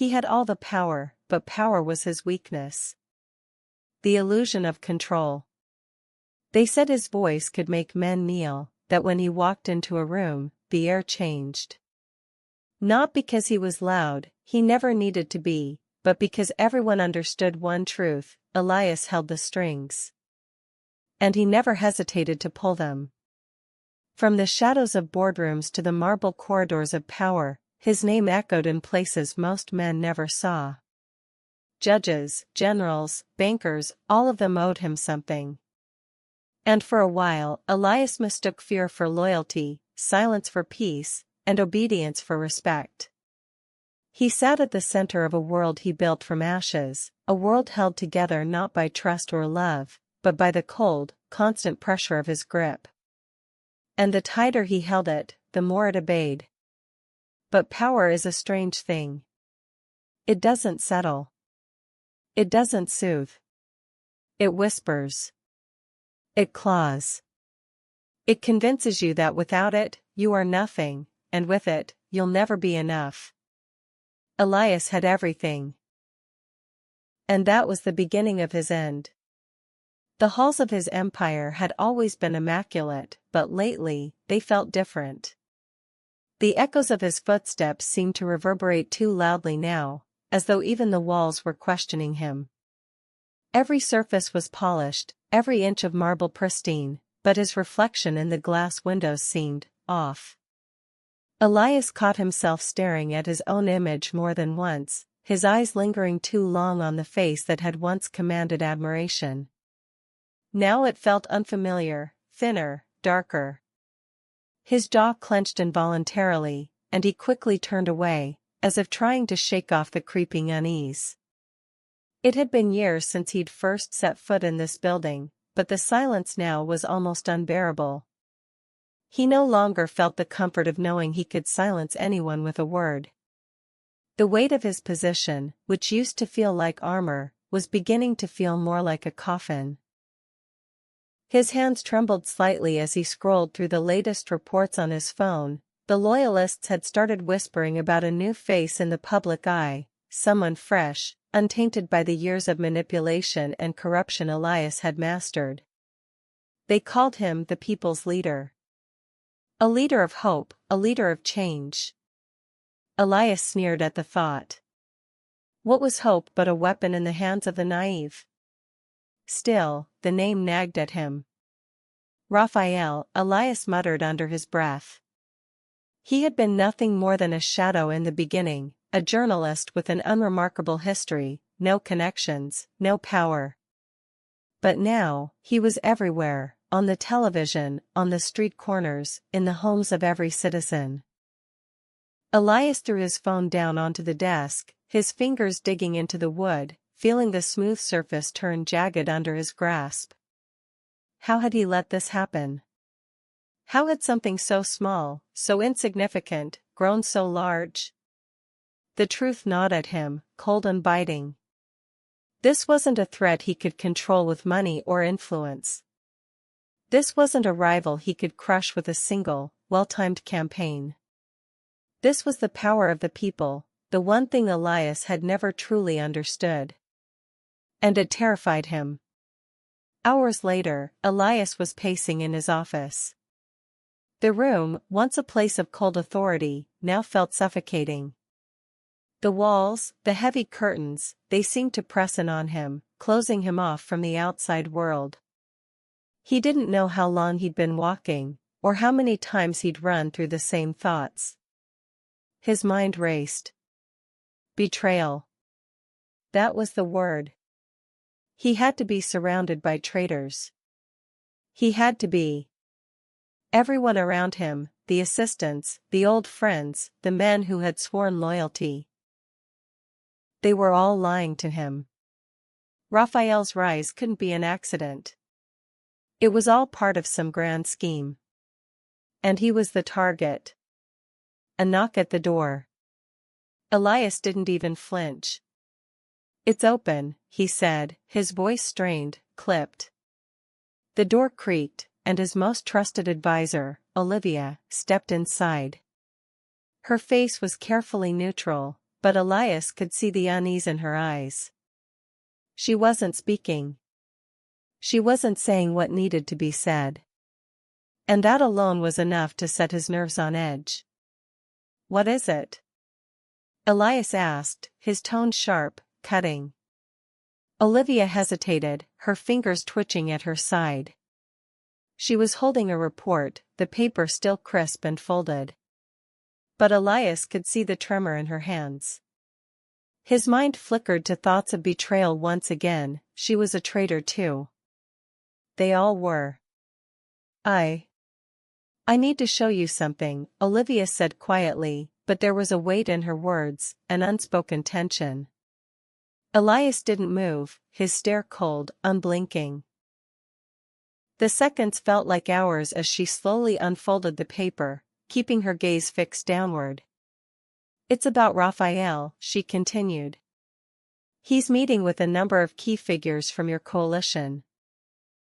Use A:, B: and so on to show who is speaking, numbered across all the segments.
A: He had all the power, but power was his weakness. The illusion of control. They said his voice could make men kneel, that when he walked into a room, the air changed. Not because he was loud, he never needed to be, but because everyone understood one truth: Elias held the strings. And he never hesitated to pull them. From the shadows of boardrooms to the marble corridors of power, his name echoed in places most men never saw. Judges, generals, bankers, all of them owed him something. And for a while, Elias mistook fear for loyalty, silence for peace, and obedience for respect. He sat at the center of a world he built from ashes, a world held together not by trust or love, but by the cold, constant pressure of his grip. And the tighter he held it, the more it obeyed. But power is a strange thing. It doesn't settle. It doesn't soothe. It whispers. It claws. It convinces you that without it, you are nothing, and with it, you'll never be enough. Elias had everything. And that was the beginning of his end. The halls of his empire had always been immaculate, but lately, they felt different. The echoes of his footsteps seemed to reverberate too loudly now, as though even the walls were questioning him. Every surface was polished, every inch of marble pristine, but his reflection in the glass windows seemed off. Elias caught himself staring at his own image more than once, his eyes lingering too long on the face that had once commanded admiration. Now it felt unfamiliar, thinner, darker. His jaw clenched involuntarily, and he quickly turned away, as if trying to shake off the creeping unease. It had been years since he'd first set foot in this building, but the silence now was almost unbearable. He no longer felt the comfort of knowing he could silence anyone with a word. The weight of his position, which used to feel like armor, was beginning to feel more like a coffin. His hands trembled slightly as he scrolled through the latest reports on his phone. The loyalists had started whispering about a new face in the public eye, someone fresh, untainted by the years of manipulation and corruption Elias had mastered. They called him the people's leader. A leader of hope, a leader of change. Elias sneered at the thought. What was hope but a weapon in the hands of the naive? Still, the name nagged at him. Raphael, Elias muttered under his breath. He had been nothing more than a shadow in the beginning, a journalist with an unremarkable history, no connections, no power. But now, he was everywhere, on the television, on the street corners, in the homes of every citizen. Elias threw his phone down onto the desk, his fingers digging into the wood, feeling the smooth surface turn jagged under his grasp. How had he let this happen? How had something so small, so insignificant, grown so large? The truth gnawed at him, cold and biting. This wasn't a threat he could control with money or influence. This wasn't a rival he could crush with a single, well-timed campaign. This was the power of the people, the one thing Elias had never truly understood. And it terrified him. Hours later, Elias was pacing in his office. The room, once a place of cold authority, now felt suffocating. The walls, the heavy curtains, they seemed to press in on him, closing him off from the outside world. He didn't know how long he'd been walking, or how many times he'd run through the same thoughts. His mind raced. Betrayal. That was the word. He had to be surrounded by traitors. He had to be. Everyone around him, the assistants, the old friends, the men who had sworn loyalty. They were all lying to him. Raphael's rise couldn't be an accident. It was all part of some grand scheme. And he was the target. A knock at the door. Elias didn't even flinch. "It's open," he said, his voice strained, clipped. The door creaked, and his most trusted advisor, Olivia, stepped inside. Her face was carefully neutral, but Elias could see the unease in her eyes. She wasn't speaking. She wasn't saying what needed to be said. And that alone was enough to set his nerves on edge. "What is it?" Elias asked, his tone sharp, cutting. Olivia hesitated, her fingers twitching at her side. She was holding a report, the paper still crisp and folded. But Elias could see the tremor in her hands. His mind flickered to thoughts of betrayal once again. She was a traitor too. They all were. I need to show you something," Olivia said quietly, but there was a weight in her words, an unspoken tension. Elias didn't move, his stare cold, unblinking. The seconds felt like hours as she slowly unfolded the paper, keeping her gaze fixed downward. "It's about Raphael," she continued. "He's meeting with a number of key figures from your coalition."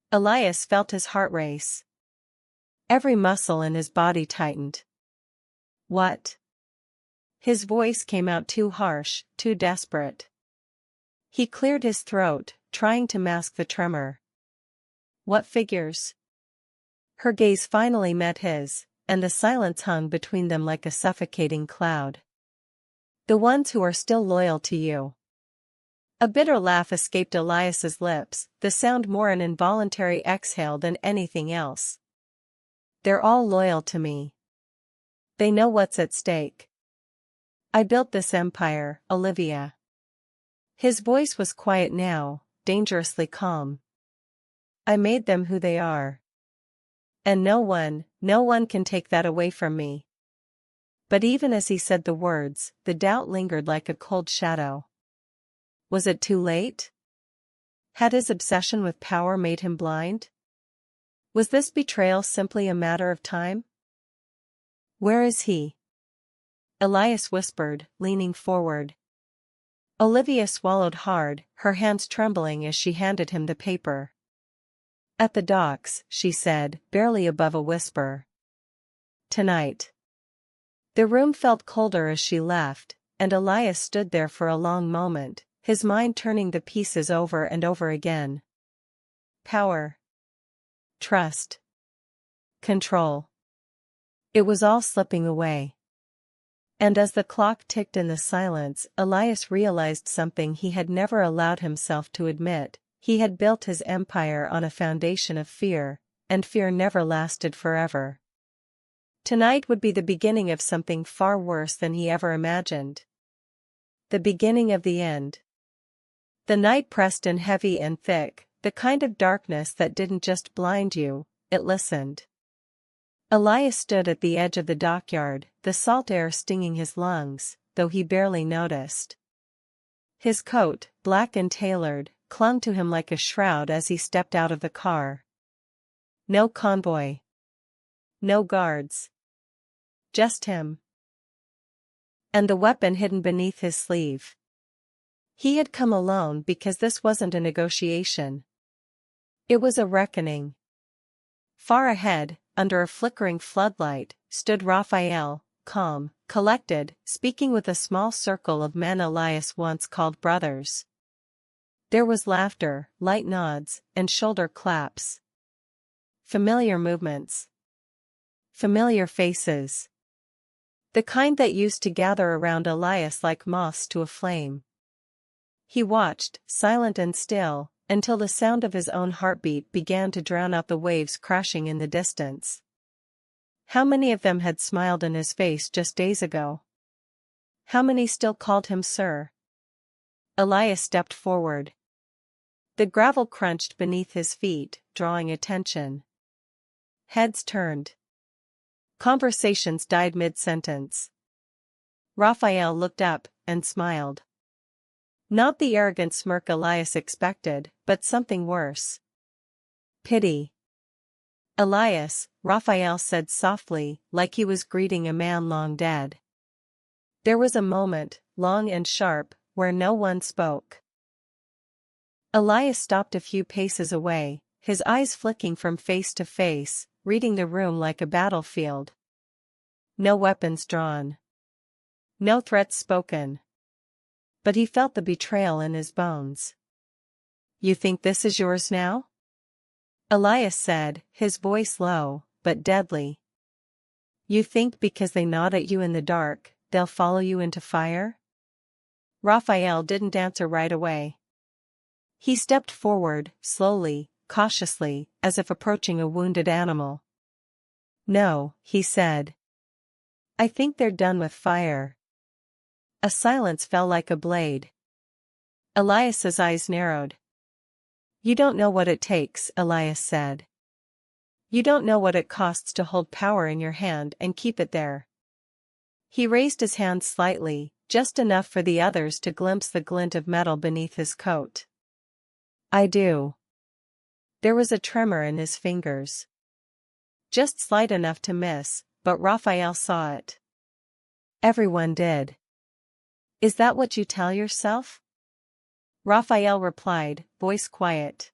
A: Elias felt his heart race. Every muscle in his body tightened. "What?" His voice came out too harsh, too desperate. He cleared his throat, trying to mask the tremor. "What figures?" Her gaze finally met his, and the silence hung between them like a suffocating cloud. "The ones who are still loyal to you." A bitter laugh escaped Elias's lips, the sound more an involuntary exhale than anything else. "They're all loyal to me. They know what's at stake. I built this empire, Olivia." His voice was quiet now, dangerously calm. "I made them who they are. And no one can take that away from me." But even as he said the words, the doubt lingered like a cold shadow. Was it too late? Had his obsession with power made him blind? Was this betrayal simply a matter of time? "Where is he?" Elias whispered, leaning forward. Olivia swallowed hard, her hands trembling as she handed him the paper. "At the docks," she said, barely above a whisper. "Tonight." The room felt colder as she left, and Elias stood there for a long moment, his mind turning the pieces over and over again. Power. Trust. Control. It was all slipping away. And as the clock ticked in the silence, Elias realized something he had never allowed himself to admit. He had built his empire on a foundation of fear, and fear never lasted forever. Tonight would be the beginning of something far worse than he ever imagined. The beginning of the end. The night pressed in heavy and thick, the kind of darkness that didn't just blind you, it listened. Elias stood at the edge of the dockyard, the salt air stinging his lungs, though he barely noticed. His coat, black and tailored, clung to him like a shroud as he stepped out of the car. No convoy. No guards. Just him. And the weapon hidden beneath his sleeve. He had come alone because this wasn't a negotiation. It was a reckoning. Far ahead, under a flickering floodlight, stood Raphael, calm, collected, speaking with a small circle of men Elias once called brothers. There was laughter, light nods, and shoulder claps. Familiar movements. Familiar faces. The kind that used to gather around Elias like moths to a flame. He watched, silent and still, until the sound of his own heartbeat began to drown out the waves crashing in the distance. How many of them had smiled in his face just days ago? How many still called him sir? Elias stepped forward. The gravel crunched beneath his feet, drawing attention. Heads turned. Conversations died mid-sentence. Raphael looked up, and smiled. Not the arrogant smirk Elias expected, but something worse. Pity. "Elias," Raphael said softly, like he was greeting a man long dead. There was a moment, long and sharp, where no one spoke. Elias stopped a few paces away, his eyes flicking from face to face, reading the room like a battlefield. No weapons drawn. No threats spoken. but he felt the betrayal in his bones. "You think this is yours now?" Elias said, his voice low, but deadly. "You think because they nod at you in the dark, they'll follow you into fire?" Raphael didn't answer right away. He stepped forward, slowly, cautiously, as if approaching a wounded animal. "No," he said. "I think they're done with fire." A silence fell like a blade. Elias's eyes narrowed. "You don't know what it takes," Elias said. "You don't know what it costs to hold power in your hand and keep it there." He raised his hand slightly, just enough for the others to glimpse the glint of metal beneath his coat. "I do." There was a tremor in his fingers. Just slight enough to miss, but Raphael saw it. Everyone did. "Is that what you tell yourself?" Raphael replied, voice quiet.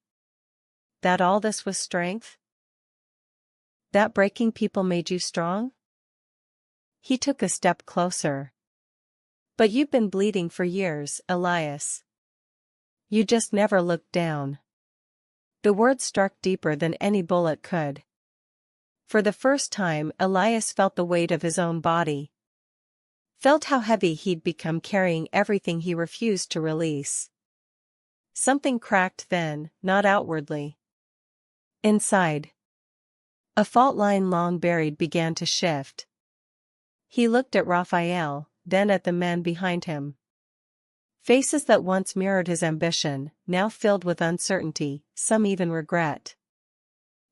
A: "That all this was strength? That breaking people made you strong?" He took a step closer. "But you've been bleeding for years, Elias. You just never looked down." The words struck deeper than any bullet could. For the first time, Elias felt the weight of his own body. Felt how heavy he'd become carrying everything he refused to release. Something cracked then, not outwardly. Inside. A fault line long buried began to shift. He looked at Raphael, then at the men behind him. Faces that once mirrored his ambition, now filled with uncertainty, some even regret.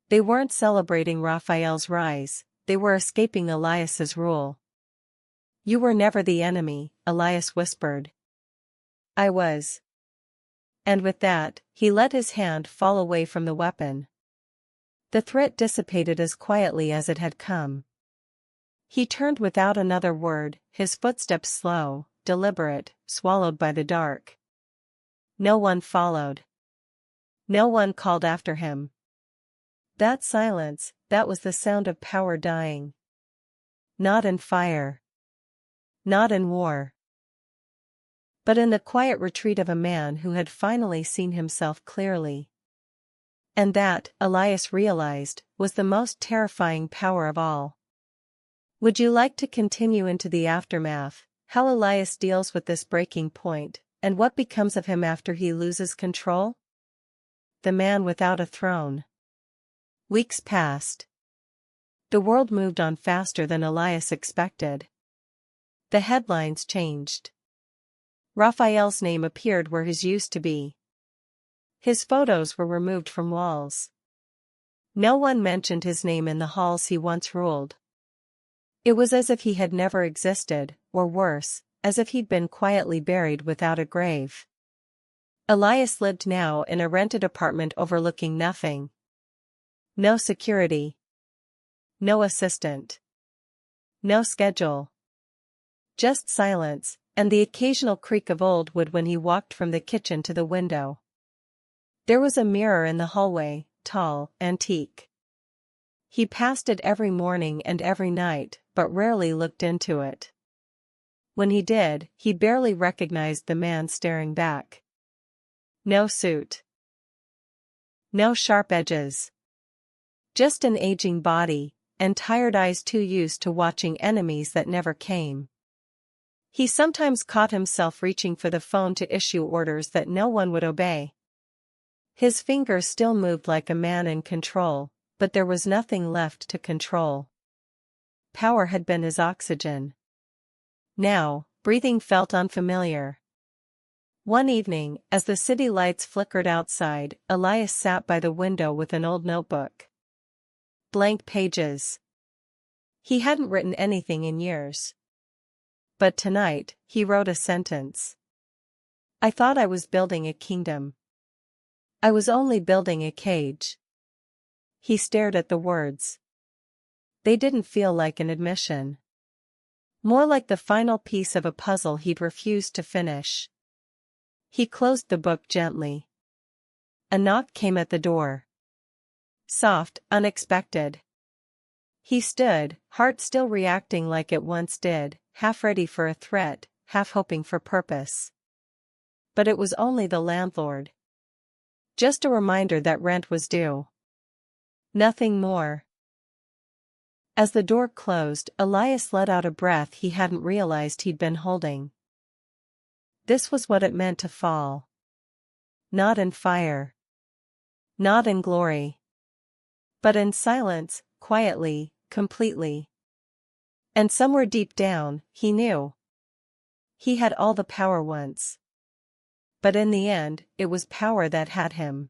A: They weren't celebrating Raphael's rise, they were escaping Elias's rule. "You were never the enemy," Elias whispered. "I was." And with that, he let his hand fall away from the weapon. The threat dissipated as quietly as it had come. He turned without another word, his footsteps slow, deliberate, swallowed by the dark. No one followed. No one called after him. That silence, that was the sound of power dying. Not in fire. Not in war. But in the quiet retreat of a man who had finally seen himself clearly. And that, Elias realized, was the most terrifying power of all. Would you like to continue into the aftermath, how Elias deals with this breaking point, and what becomes of him after he loses control? The man without a throne. Weeks passed. The world moved on faster than Elias expected. The headlines changed. Raphael's name appeared where his used to be. His photos were removed from walls. No one mentioned his name in the halls he once ruled. It was as if he had never existed, or worse, as if he'd been quietly buried without a grave. Elias lived now in a rented apartment overlooking nothing. No security. No assistant. No schedule. Just silence, and the occasional creak of old wood when he walked from the kitchen to the window. There was a mirror in the hallway, tall, antique. He passed it every morning and every night, but rarely looked into it. When he did, he barely recognized the man staring back. No suit. No sharp edges. Just an aging body, and tired eyes too used to watching enemies that never came. He sometimes caught himself reaching for the phone to issue orders that no one would obey. His fingers still moved like a man in control, but there was nothing left to control. Power had been his oxygen. Now, breathing felt unfamiliar. One evening, as the city lights flickered outside, Elias sat by the window with an old notebook. Blank pages. He hadn't written anything in years. But tonight, he wrote a sentence. "I thought I was building a kingdom. I was only building a cage." He stared at the words. They didn't feel like an admission. More like the final piece of a puzzle he'd refused to finish. He closed the book gently. A knock came at the door. Soft, unexpected. He stood, heart still reacting like it once did, half ready for a threat, half hoping for purpose. But it was only the landlord. Just a reminder that rent was due. Nothing more. As the door closed, Elias let out a breath he hadn't realized he'd been holding. This was what it meant to fall. Not in fire. Not in glory. But in silence, quietly, completely. And somewhere deep down, he knew. He had all the power once. But in the end, it was power that had him.